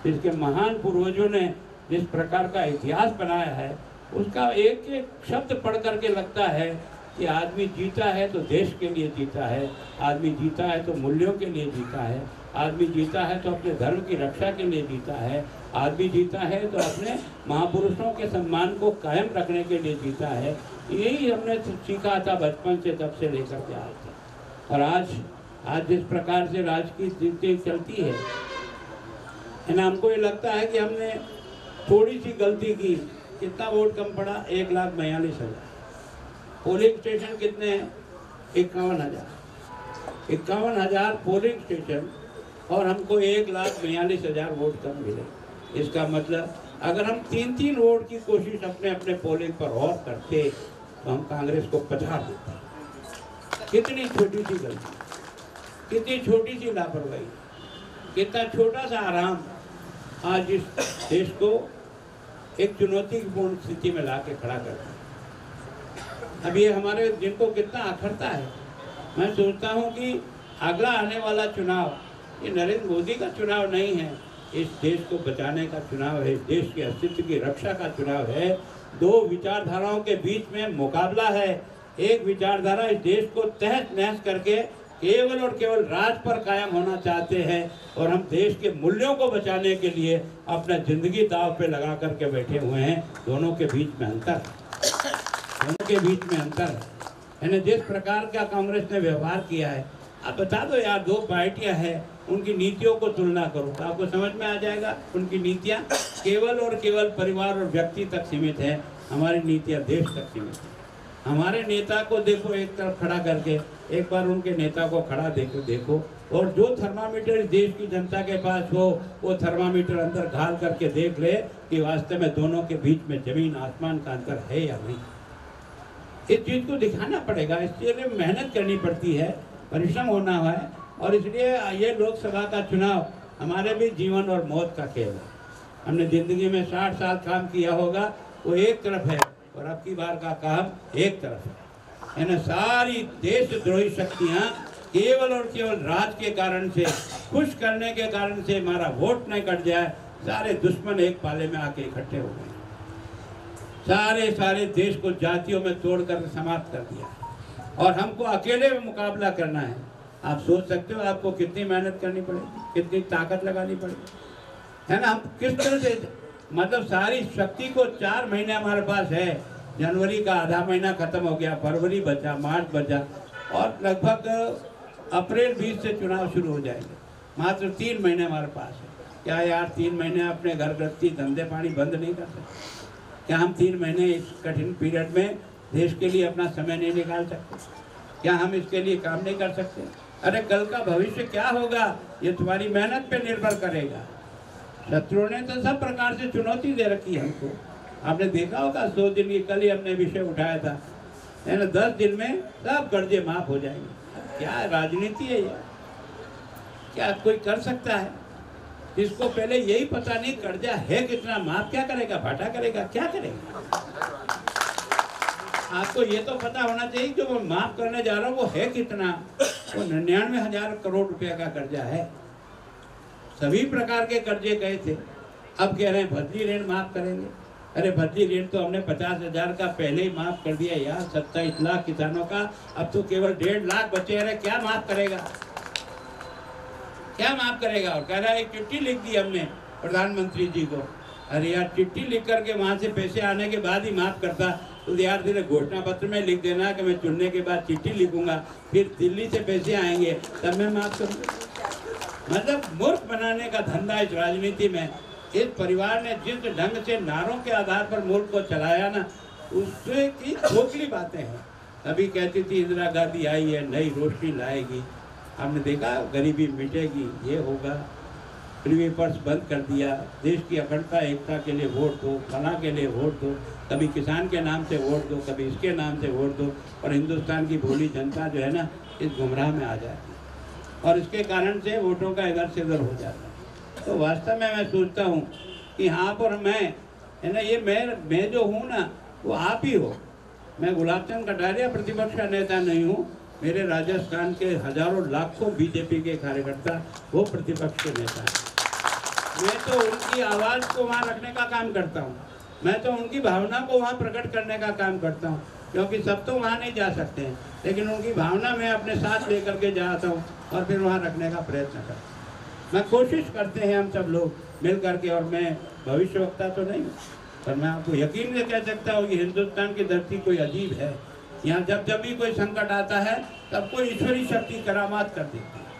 जिसके महान पूर्वजों ने जिस प्रकार का इतिहास बनाया है, उसका एक एक शब्द पढ़ करके लगता है कि आदमी जीता है तो देश के लिए जीता है, आदमी जीता है तो मूल्यों के लिए जीता है, आदमी जीता है तो अपने धर्म की रक्षा के लिए जीता है, आदमी जीता है तो अपने महापुरुषों के सम्मान को कायम रखने के लिए जीता है। यही हमने सीखा था बचपन से, तब से लेकर के आज तक। और आज जिस प्रकार से राजनीति चलती है ना, हमको ये लगता है कि हमने थोड़ी सी गलती की। कितना वोट कम पड़ा? 1,42,000। पोलिंग स्टेशन कितने हैं? 51,000। 51,000 पोलिंग स्टेशन और हमको 1,42,000 वोट कम मिले। इसका मतलब अगर हम 3-3 वोट की कोशिश अपने अपने पोलिंग पर और करते तो हम कांग्रेस को पछाड़ देते। कितनी छोटी सी गलती, कितनी छोटी सी लापरवाही, कितना छोटा सा आराम आज इस देश को एक चुनौतीपूर्ण स्थिति में ला के खड़ा करता है। अब ये हमारे जिनको कितना आखरता है। मैं सोचता हूँ कि अगला आने वाला चुनाव ये नरेंद्र मोदी का चुनाव नहीं है, इस देश को बचाने का चुनाव है, इस देश के अस्तित्व की रक्षा का चुनाव है। दो विचारधाराओं के बीच में मुकाबला है। एक विचारधारा इस देश को तहस नहस करके केवल और केवल राज पर कायम होना चाहते हैं और हम देश के मूल्यों को बचाने के लिए अपना जिंदगी दांव पे लगा करके बैठे हुए हैं। दोनों के बीच में अंतर, दोनों के बीच में अंतर है। जिस प्रकार का कांग्रेस ने व्यवहार किया है, आप बता दो यार, दो पार्टियां हैं, उनकी नीतियों को तुलना करो तो आपको समझ में आ जाएगा। उनकी नीतियां केवल और केवल परिवार और व्यक्ति तक सीमित है, हमारी नीतियां देश तक सीमित है। हमारे नेता को देखो एक तरफ खड़ा करके, एक बार उनके नेता को खड़ा देखो और जो थर्मामीटर इस देश की जनता के पास हो वो थर्मामीटर अंदर घाल करके देख ले कि वास्तव में दोनों के बीच में जमीन आसमान का अंतर है या नहीं। इस चीज को दिखाना पड़ेगा, इसके लिए मेहनत करनी पड़ती है, परिश्रम होना है। और इसलिए ये लोकसभा का चुनाव हमारे भी जीवन और मौत का खेल है। हमने जिंदगी में 60 साल काम किया होगा वो एक तरफ है और अब की बार का काम एक तरफ है ना। सारी देशद्रोही शक्तियां केवल और केवल राज के कारण से, खुश करने के कारण से हमारा वोट नहीं कट जाए, सारे दुश्मन एक पाले में आके इकट्ठे हो गए। सारे देश को जातियों में तोड़कर समाप्त कर दिया और हमको अकेले में मुकाबला करना है। आप सोच सकते हो आपको कितनी मेहनत करनी पड़ेगी, कितनी ताकत लगानी पड़ेगी, है ना। हम किस तरह से मतलब सारी शक्ति को 4 महीने हमारे पास है। जनवरी का आधा महीना खत्म हो गया, फरवरी बचा, मार्च बचा और लगभग अप्रैल 20 से चुनाव शुरू हो जाएंगे। मात्र 3 महीने हमारे पास है। क्या यार 3 महीने अपने घर गृहस्थी धंधे पानी बंद नहीं कर सकते? क्या हम 3 महीने इस कठिन पीरियड में देश के लिए अपना समय नहीं निकाल सकते? क्या हम इसके लिए काम नहीं कर सकते? अरे कल का भविष्य क्या होगा ये तुम्हारी मेहनत पे निर्भर करेगा। शत्रुओं ने तो सब प्रकार से चुनौती दे रखी है हमको। आपने देखा होगा 100 दिन की, कल ही हमने विषय उठाया था, है ना। 10 दिन में सब कर्जे माफ हो जाएंगे। क्या राजनीति है ये? क्या कोई कर सकता है? इसको पहले यही पता नहीं कर्जा है कितना, माफ क्या करेगा, भाटा करेगा, क्या करेगा? आपको ये तो पता होना चाहिए जो मैं माफ करने जा रहा हूँ वो है कितना। वो 99,000 करोड़ रुपया का कर्जा है। सभी प्रकार के कर्जे गए थे, अब कह रहे हैं भर्ती ऋण माफ करेंगे। अरे भर्ती ऋण तो हमने 50,000 का पहले ही माफ कर दिया यार। 27 लाख किसानों का अब तो केवल 1.5 लाख बचे। अरे क्या माफ करेगा, क्या माफ करेगा? और कह रहा है एक चिट्ठी लिख दी हमने प्रधानमंत्री जी को। अरे यार चिट्ठी लिख करके वहां से पैसे आने के बाद ही माफ करता तो यार तेरे घोषणा पत्र में लिख देना कि मैं चुनने के बाद चिट्ठी लिखूंगा, फिर दिल्ली से पैसे आएंगे तब मैं माफ करूंगा। मतलब मूर्ख बनाने का धंधा इस राजनीति में। इस परिवार ने जिस ढंग से नारों के आधार पर मुल्क को चलाया ना, उससे की खोखली बातें हैं। अभी कहती थी इंदिरा गांधी आई है, नई रोशनी लाएगी। हमने देखा गरीबी मिटेगी, ये होगा। प्रीवी पर्स बंद कर दिया, देश की अखंडता एकता के लिए वोट दो, फला के लिए वोट दो, कभी किसान के नाम से वोट दो, कभी इसके नाम से वोट दो। और हिंदुस्तान की भोली जनता जो है ना इस गुमराह में आ जाती है और इसके कारण से वोटों का इधर से उधर हो जाता है। तो वास्तव में मैं सोचता हूँ कि हाँ पर मैं है ना, ये मैं जो हूँ ना वो आप ही हो। मैं गुलाबचंद कटारिया प्रतिपक्ष का नेता नहीं हूँ। मेरे राजस्थान के हजारों लाखों बीजेपी के कार्यकर्ता वो प्रतिपक्ष के नेता हैं। मैं तो उनकी आवाज़ को वहाँ रखने का काम करता हूँ, मैं तो उनकी भावना को वहाँ प्रकट करने का काम करता हूँ। क्योंकि सब तो वहाँ नहीं जा सकते हैं, लेकिन उनकी भावना मैं अपने साथ लेकर के जाता हूँ और फिर वहाँ रखने का प्रयत्न करता हूँ। मैं कोशिश करते हैं हम सब लोग मिल करके। और मैं भविष्यवक्ता तो नहीं हूँ, पर मैं आपको यकीन से कह सकता हूँ कि हिंदुस्तान की धरती कोई अजीब है। यहाँ जब भी कोई संकट आता है तब कोई ईश्वरीय शक्ति करामात कर देती है।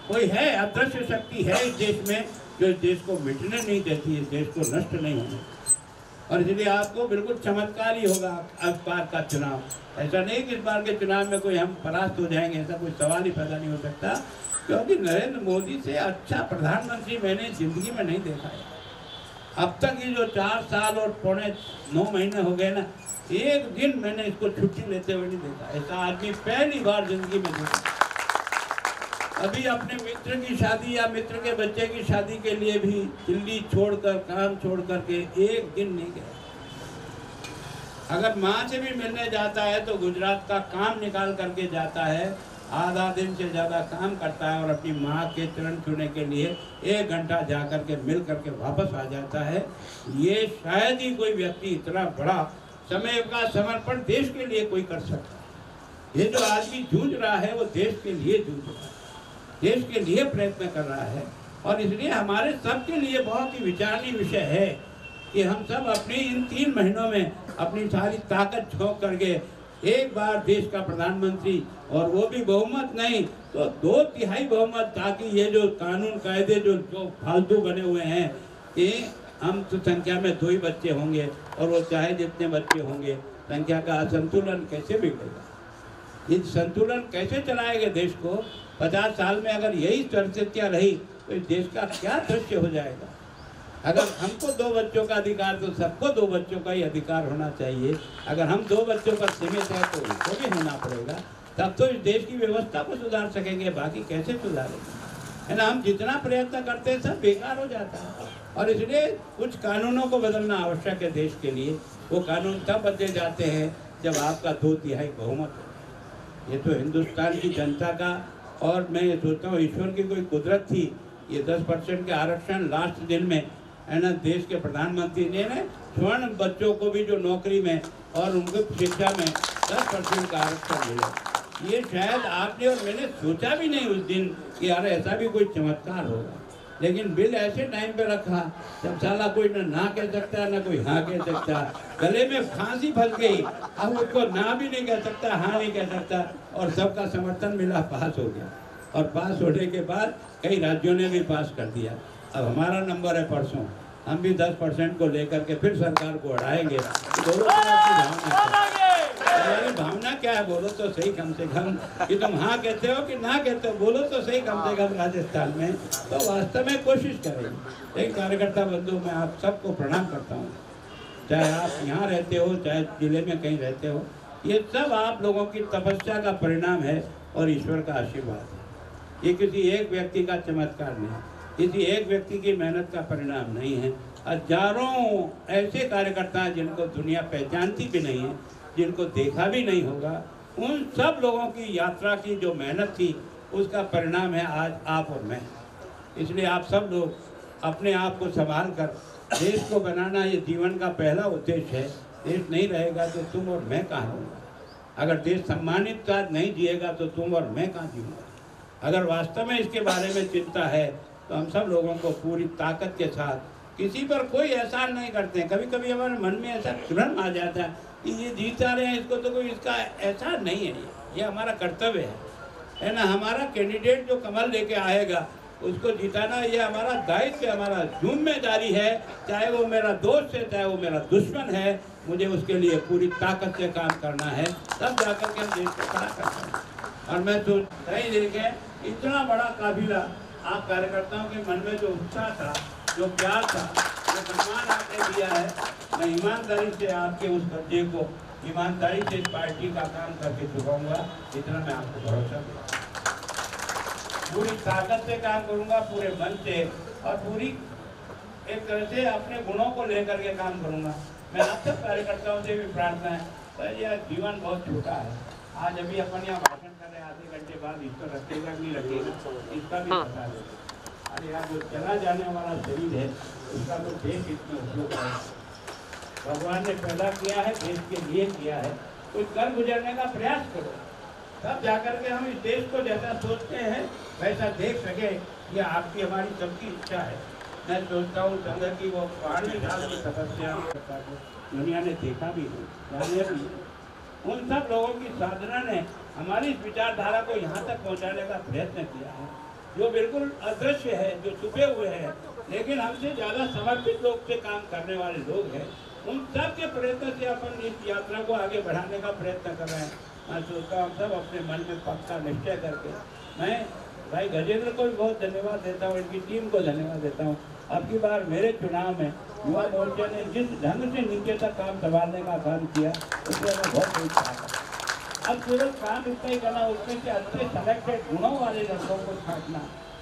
कोई है अदृश्य शक्ति है इस देश में जो इस देश को मिटने नहीं देती, इस देश को नष्ट नहीं होने। और इसलिए आपको बिल्कुल चमत्कार ही होगा अब बार का चुनाव। ऐसा नहीं कि इस बार के चुनाव में कोई हम परास्त हो जाएंगे, ऐसा कोई सवाल ही पैदा नहीं हो सकता। क्योंकि नरेंद्र मोदी से अच्छा प्रधानमंत्री मैंने जिंदगी में नहीं देखा है। अब तक ये जो 4 साल और पौने 9 महीने हो गए ना, एक दिन मैंने इसको छुट्टी लेते हुए नहीं देखा। ऐसा आदमी पहली बार जिंदगी में देखा। अभी अपने मित्र की शादी या मित्र के बच्चे की शादी के लिए भी दिल्ली छोड़कर, काम छोड़ करके एक दिन नहीं गया। अगर माँ से भी मिलने जाता है तो गुजरात का काम निकाल करके जाता है, आधा दिन से ज़्यादा काम करता है और अपनी माँ के चरण छूने के लिए 1 घंटा जा कर के मिल करके वापस आ जाता है। ये शायद ही कोई व्यक्ति इतना बड़ा समय का समर्पण देश के लिए कोई कर सकता है। ये जो आदमी जूझ रहा है वो देश के लिए जूझ रहा है, देश के लिए प्रयत्न कर रहा है। और इसलिए हमारे सबके लिए बहुत ही विचारणीय विषय है कि हम सब अपनी इन 3 महीनों में अपनी सारी ताकत झोंक करके एक बार देश का प्रधानमंत्री, और वो भी बहुमत नहीं तो 2/3 बहुमत, ताकि ये जो कानून कायदे जो फालतू बने हुए हैं कि हम तो संख्या में 2 ही बच्चे होंगे और वो चाहे जितने बच्चे होंगे, संख्या का असंतुलन कैसे बिगड़ेगा? ये संतुलन कैसे चलाएंगे देश को? 50 साल में अगर यही परिस्थितियाँ रही तो इस देश का क्या दृश्य हो जाएगा? अगर हमको 2 बच्चों का अधिकार तो सबको 2 बच्चों का ही अधिकार होना चाहिए। अगर हम 2 बच्चों पर सीमित है तो इनको भी होना पड़ेगा, तब तो इस देश की व्यवस्था को सुधार सकेंगे। बाकी कैसे सुधारेंगे? है ना, हम जितना प्रयत्न करते हैं सब बेकार हो जाता है। और इसलिए कुछ कानूनों को बदलना आवश्यक है देश के लिए। वो कानून तब बदले जाते हैं जब आपका 2/3 बहुमत हो। ये तो हिंदुस्तान की जनता का, और मैं ये सोचता हूँ ईश्वर की कोई कुदरत थी, ये 10% के आरक्षण लास्ट दिन में, है ना, देश के प्रधानमंत्री ने स्वर्ण बच्चों को भी जो नौकरी में और उनकी शिक्षा में 10% का आरक्षण मिला। ये शायद आपने और मैंने सोचा भी नहीं उस दिन कि यार ऐसा भी कोई चमत्कार होगा। लेकिन बिल ऐसे टाइम पे रखा जब साला कोई ना कह सकता ना कोई हाँ कह सकता, गले में फांसी फंस गई। अब उसको ना भी नहीं कह सकता, हाँ नहीं कह सकता, और सबका समर्थन मिला, पास हो गया। और पास होने के बाद कई राज्यों ने भी पास कर दिया। अब हमारा नंबर है परसों, हम भी 10% को लेकर के फिर सरकार को हटाएंगे। दोनों तरफ की भावना क्या है? बोलो तो सही कम से कम कि तुम हाँ कहते हो कि ना कहते हो, बोलो तो सही कम से कम राजस्थान में। तो वास्तव में कोशिश करेंगे। एक कार्यकर्ता बंधु, मैं आप सबको प्रणाम करता हूँ, चाहे आप यहाँ रहते हो चाहे जिले में कहीं रहते हो। ये सब आप लोगों की तपस्या का परिणाम है और ईश्वर का आशीर्वाद है। ये किसी एक व्यक्ति का चमत्कार नहीं, किसी एक व्यक्ति की मेहनत का परिणाम नहीं है। हजारों ऐसे कार्यकर्ता हैं जिनको दुनिया पहचानती भी नहीं है, जिनको देखा भी नहीं होगा। उन सब लोगों की यात्रा की जो मेहनत थी उसका परिणाम है आज आप और मैं। इसलिए आप सब लोग अपने आप को संभाल कर देश को बनाना ये जीवन का पहला उद्देश्य है। देश नहीं रहेगा तो तुम और मैं कहाँ रहूँगा? अगर देश सम्मानित साथ नहीं जिएगा तो तुम और मैं कहाँ जीऊँगा? अगर वास्तव में इसके बारे में चिंता है तो हम सब लोगों को पूरी ताकत के साथ, किसी पर कोई एहसान नहीं करते हैं। कभी कभी हमारे मन में ऐसा भ्रम आ जाता है कि ये जीता रहे हैं, इसको तो कोई इसका एहसान नहीं है। ये हमारा कर्तव्य है ना। हमारा कैंडिडेट जो कमल लेके आएगा उसको जिताना ये हमारा दायित्व है, हमारा जिम्मेदारी है। चाहे वो मेरा दोस्त है, चाहे वो मेरा दुश्मन है, मुझे उसके लिए पूरी ताकत से काम करना है, तब जाकर के हम देश को खड़ा कर सकते हैं। और मैं तो नहीं देखे इतना बड़ा काफिला, आप कार्यकर्ताओं के मन में जो उत्साह था, जो प्यार था, जो सम्मान आपने दिया है, मैं ईमानदारी से आपके उस बच्चे को ईमानदारी से इस पार्टी का काम करके चुकाऊंगा। इतना मैं आपको भरोसा दूंगा। पूरी ताकत से काम करूंगा, पूरे मन से, और पूरी एक तरह से अपने गुणों को लेकर के काम करूंगा। मैं आप सब कार्यकर्ताओं से भी प्रार्थना है, सर यह जीवन बहुत छोटा है। आज अभी अपन यहाँ भाषण कर रहे हैं, आधे घंटे बाद ईश्वर रखेगा नहीं रखेगा इसका भी बता दे। अरे यार जो चला जाने वाला शरीर है उसका तो देश इसमें उपयोग है। भगवान ने पैदा किया है, देश के लिए किया है, कुछ कर गुजरने का प्रयास करो, तब जाकर के हम इस देश को जैसा सोचते हैं वैसा देख सके। ये आपकी हमारी सबकी इच्छा है। मैं सोचता हूँ संघ की वो 12 साल की तपस्या दुनिया ने देखा भी नहीं, उन सब लोगों की साधना ने हमारी इस विचारधारा को यहाँ तक पहुँचाने का प्रयत्न किया है, जो बिल्कुल अदृश्य है, जो छुपे हुए हैं, लेकिन हमसे ज़्यादा समर्पित लोग से काम करने वाले लोग हैं। उन सब के प्रयत्न से अपन इस यात्रा को आगे बढ़ाने का प्रयत्न कर रहे हैं। मैं सोचता हूँ सब अपने मन में पक्का निश्चय करके, मैं भाई गजेंद्र को भी बहुत धन्यवाद देता हूँ, इनकी टीम को धन्यवाद देता हूँ। अब की बार मेरे चुनाव में युवा मोर्चा ने जिस ढंग से नीचे तक काम संभालने का काम किया उससे मैं बहुत खुश था। अब केवल काम इतना ही करना, उसमें से अच्छे सेलेक्टेड गुणों वाले लड़कों को छांटना,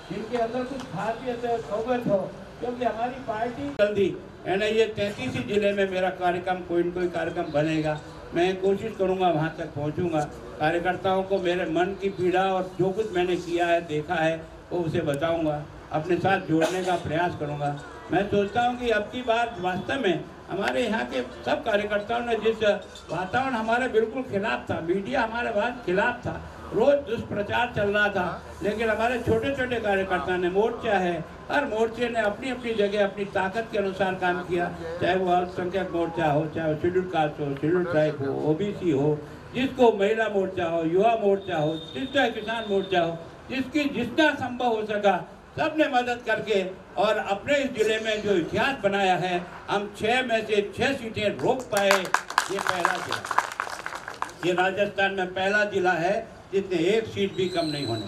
जिनके अंदर कुछ खासियत है, सोबत हो, क्योंकि हमारी पार्टी जल्दी है ना, ये 33 जिले में मेरा कार्यक्रम कोई न कोई कार्यक्रम बनेगा। मैं कोशिश करूंगा वहां तक पहुंचूंगा, कार्यकर्ताओं को मेरे मन की पीड़ा और जो कुछ मैंने किया है, देखा है, वो उसे बताऊंगा, अपने साथ जोड़ने का प्रयास करूंगा। मैं सोचता हूं कि अब की बार वास्तव में हमारे यहाँ के सब कार्यकर्ताओं ने जिस वातावरण हमारे बिल्कुल खिलाफ था, मीडिया हमारे बाद खिलाफ था, रोज दुष्प्रचार चल रहा था, लेकिन हमारे छोटे छोटे कार्यकर्ता ने, मोर्चा है, हर मोर्चे ने अपनी अपनी जगह अपनी ताकत के अनुसार काम किया, चाहे वो अल्पसंख्यक मोर्चा हो, चाहे वो शेड्यूल कास्ट हो, शेड्यूल ट्राइब हो, ओबीसी हो, जिसको महिला मोर्चा हो, युवा मोर्चा हो, जिसका किसान मोर्चा हो, जिसकी जितना संभव हो सका सबने मदद करके और अपने इस जिले में जो इतिहास बनाया है, हम 6 में से 6 सीटें रोक पाए। ये पहला जिला, ये राजस्थान में पहला जिला है जिसने 1 सीट भी कम नहीं होने,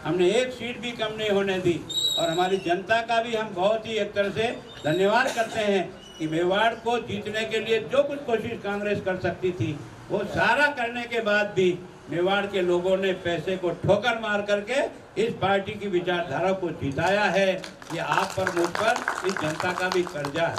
हमने 1 सीट भी कम नहीं होने दी। और हमारी जनता का भी हम बहुत ही एक तरह से धन्यवाद करते हैं कि मेवाड़ को जीतने के लिए जो कुछ कोशिश कांग्रेस कर सकती थी, वो सारा करने के बाद भी मेवाड़ के लोगों ने पैसे को ठोकर मार करके इस पार्टी की विचारधारा को जिताया है। ये आप पर, मुझ पर, इस जनता का भी कर्जा है।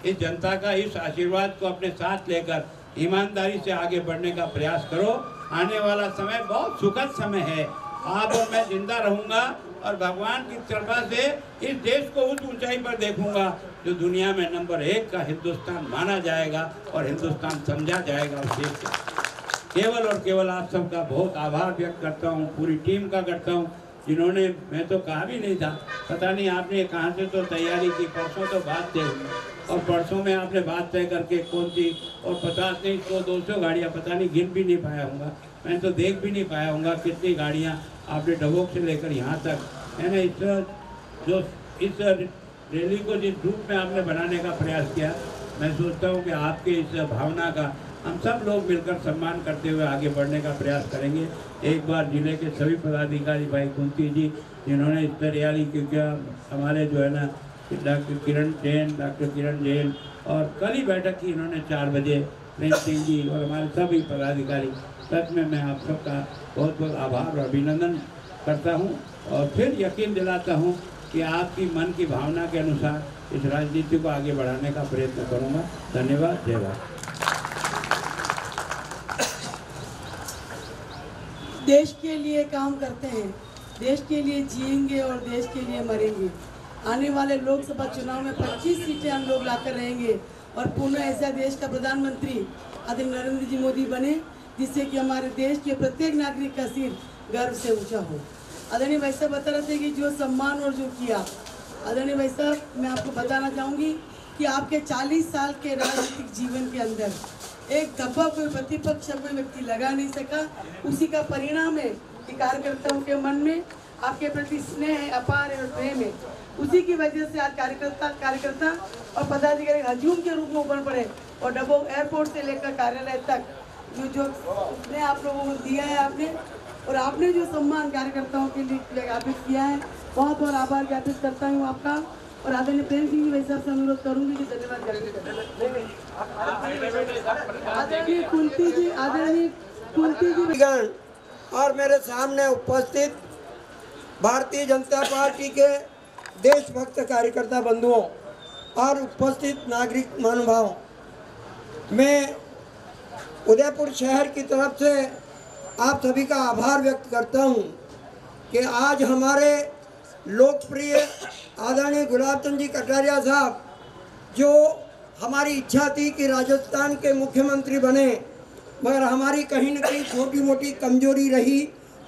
इस जनता का इस आशीर्वाद को अपने साथ लेकर ईमानदारी से आगे बढ़ने का प्रयास करो। आने वाला समय बहुत सुखद समय है। आप और मैं जिंदा रहूंगा और भगवान की कृपा से इस देश को उस ऊंचाई पर देखूंगा जो दुनिया में नंबर 1 का हिंदुस्तान माना जाएगा और हिंदुस्तान समझा जाएगा उस देश से। केवल और केवल आप सबका बहुत आभार व्यक्त करता हूँ, पूरी टीम का करता हूँ, जिन्होंने, मैं तो कहा भी नहीं था, पता नहीं आपने कहाँ से तो तैयारी की, परसों तो बात तय हुई और परसों में आपने बात तय करके कौन सी और 50 नहीं 100-200 गाड़ियाँ, पता नहीं गिन भी नहीं पाया हूँगा, मैं तो देख भी नहीं पाया हूँगा कितनी गाड़ियाँ आपने डबोक से लेकर यहाँ तक, है ना। इस रैली को जिस रूप में आपने बनाने का प्रयास किया, मैं सोचता हूँ कि आपके इस भावना का हम सब लोग मिलकर सम्मान करते हुए आगे बढ़ने का प्रयास करेंगे। एक बार जिले के सभी पदाधिकारी, भाई कुंती जी जिन्होंने इस रैली की किया, हमारे जो है ना डॉक्टर किरण जैन और कल ही बैठक की इन्होंने 4 बजे, प्रेम सिंह जी और हमारे सभी पदाधिकारी, सच में मैं आप सबका बहुत बहुत आभार और अभिनंदन करता हूँ और फिर यकीन दिलाता हूँ कि आपकी मन की भावना के अनुसार इस राजनीति को आगे बढ़ाने का प्रयत्न करूँगा। धन्यवाद। जय भारत।
देश के लिए काम करते हैं, देश के लिए जिएंगे और देश के लिए मरेंगे। आने वाले लोकसभा चुनाव में 25 सीटें हम लोग लाकर रहेंगे और पुनः ऐसा देश का प्रधानमंत्री आदरणीय नरेंद्र जी मोदी बने, जिससे कि हमारे देश के प्रत्येक नागरिक का सिर गर्व से ऊंचा हो। आदरणीय भाई साहब बता रहे थे कि जो सम्मान और जो किया, आदरणीय भाई साहब मैं आपको बताना चाहूँगी कि आपके 40 साल के राजनीतिक जीवन के अंदर एक दफा कोई प्रतिपक्ष कोई व्यक्ति लगा नहीं सका। उसी का परिणाम है कि कार्यकर्ताओं के मन में आपके प्रति स्नेह अपार और प्रेम है। उसी की वजह से आज कार्यकर्ता और पदाधिकारी हजूम के रूप में ऊपर पड़े और डबोक एयरपोर्ट से लेकर कार्यालय तक जो स्नेह आप लोगों को दिया है आपने, और आपने जो सम्मान कार्यकर्ताओं के लिए ज्ञापित किया है, बहुत बहुत आभार ज्ञापित करता हूँ आपका। और आदरणीय प्रेम सिंह जी भाई साहब से अनुरोध करूंगी कि धन्यवाद आदरणीय कुंती जी
और मेरे सामने उपस्थित भारतीय जनता पार्टी के देशभक्त कार्यकर्ता बंधुओं और उपस्थित नागरिक महानुभावों, मैं उदयपुर शहर की तरफ से आप सभी का आभार व्यक्त करता हूं कि आज हमारे लोकप्रिय आदरणीय गुलाब चंद जी कटारिया साहब, जो हमारी इच्छा थी कि राजस्थान के मुख्यमंत्री बने, मगर हमारी कहीं न कहीं छोटी मोटी कमजोरी रही,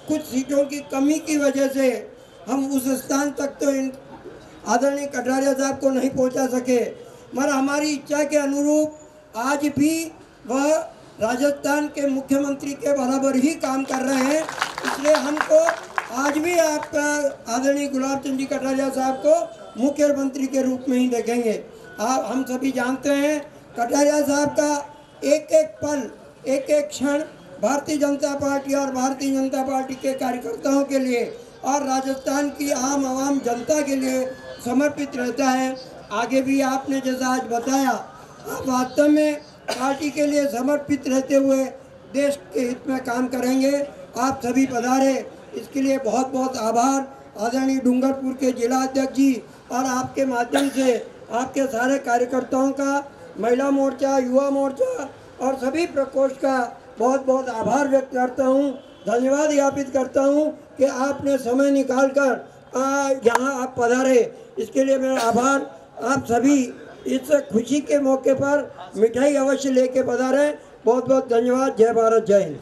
कुछ सीटों की कमी की वजह से हम उस स्थान तक तो इन आदरणीय कटारिया साहब को नहीं पहुंचा सके, मगर हमारी इच्छा के अनुरूप आज भी वह राजस्थान के मुख्यमंत्री के बराबर ही काम कर रहे हैं। इसलिए हमको आज भी आप आदरणीय गुलाब चंद जी कटारिया साहब को मुख्यमंत्री के रूप में ही देखेंगे। आप हम सभी जानते हैं कटारिया साहब का एक एक पल, एक एक क्षण भारतीय जनता पार्टी और भारतीय जनता पार्टी के कार्यकर्ताओं के लिए और राजस्थान की आम आवाम जनता के लिए समर्पित रहता है। आगे भी आपने जैसा आज बताया, आप वास्तव में पार्टी के लिए समर्पित रहते हुए देश के हित में काम करेंगे। आप सभी पधारे, इसके लिए बहुत बहुत आभार। आदरणीय डूंगरपुर के जिला अध्यक्ष जी और आपके माध्यम से आपके सारे कार्यकर्ताओं का, महिला मोर्चा, युवा मोर्चा और सभी प्रकोष्ठ का बहुत बहुत आभार व्यक्त करता हूँ, धन्यवाद ज्ञापित करता हूँ कि आपने समय निकालकर यहाँ आप पधारे, इसके लिए मेरा आभार। आप सभी इस खुशी के मौके पर मिठाई अवश्य लेके पधारे। बहुत बहुत धन्यवाद। जय भारत, जय हिंद।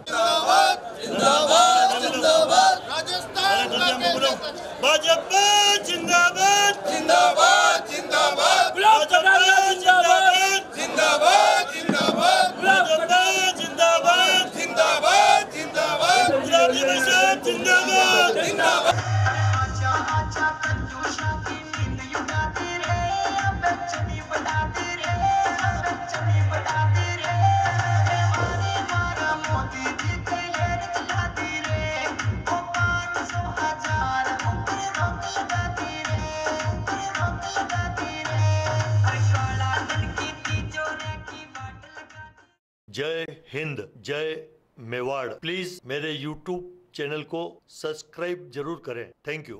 जिंदाबाद जिंदाबाद राजस्थान
भाजपा जिंदाबाद
जिंदाबाद जिंदाबाद गुलाब कटारिया जिंदाबाद जिंदाबाद जिंदाबाद गुलाब कटारिया जिंदाबाद जिंदाबाद जिंदाबाद गुलाब जिंदाबाद जिंदाबाद जिंदाबाद
आजा आजा कंजूसा की नींद उड़ाते रे, बच्चनी बढ़ाते रे, बच्चनी बढ़ाते रे, हमारी मारा मोदी जी की लहर चलाती रे, वो 500,000 ऊपर रोक लगाती रे, ऊपर रोक लगाती रे, हर काला धन की तिजोरी की बाट लगाती।
जय हिंद, जय मेवाड़। प्लीज मेरे YouTube चैनल को सब्सक्राइब जरूर करें। Thank you.